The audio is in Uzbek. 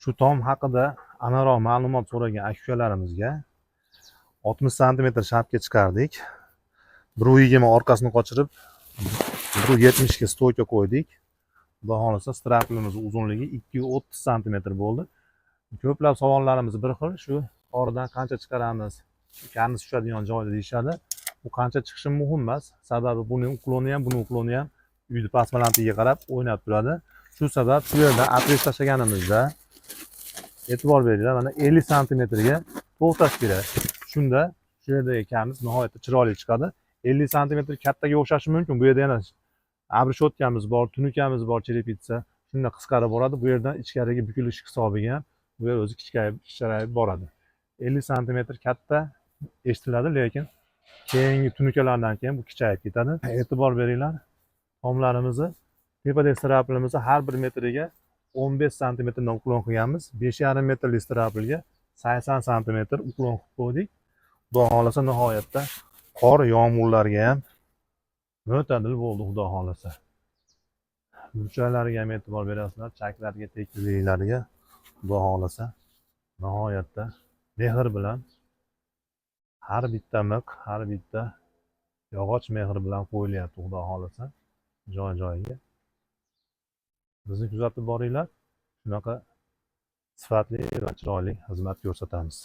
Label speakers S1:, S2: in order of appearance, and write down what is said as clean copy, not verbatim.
S1: Shu tom haqida aniqroq ma'lumot so'ragan aka-ukalarimizga 60 sm shapka chiqardik. 120 orqasini qochirib 170 ga stoyka qo'ydik. Xudo xolasa straplimiz uzunligi 230 sm bo'ldi. Ko'plab savollarimiz bir xil, shu oradan qancha chiqaramiz, karniz tushadigan joyda deyishadi. Bu qancha chiqishi muhim emas, sababi buni ukloni ham, buni ukloni ham uyni past balandligiga qarab o'ynab turadi. Shu sabab shu yerda atrez tashlaganimizda e'tibor beringlar, mana 50 sm ga to'xtash kerak. Shunda shu yerdagi karniz nihoyatda chiroyli chiqadi. 50 sm kattaga o'xshashi mumkin. Bu yerda yana abrishyotkamiz bor, tunikamiz bor, cherepitsa. Shunda qisqarib boradi. Bu yerdan ichkariga bukilish hisobiga ham bu yer o'zi kichrayib boradi. 50 sm katta eshitiladi, lekin keyingi tunikalardan keyin bu kichayib ketadi. E'tibor beringlar. Tomlarimizni tepadagi straplimizni har 1 metriga 15 sm dan uklon qilganmiz. 5,5 metrli straplga 80 sm uklon qilib qo'ydik. Xudo xolasa nihoyatda qor yomg'irlarga ham mo'tadil bo'ldi, xudo xolasa. Burchaklariga ham e'tibor berasizlar, chaklarga, tekisliklariga xudo xolasa nihoyatda mehr bilan har bitta miq, har bitta yog'och mehr bilan qo'yilyapti, xudo xolasa joy-joyiga. Bizni kuzatib boringlar. Shunaqa sifatli va chiroyli xizmat ko'rsatamiz.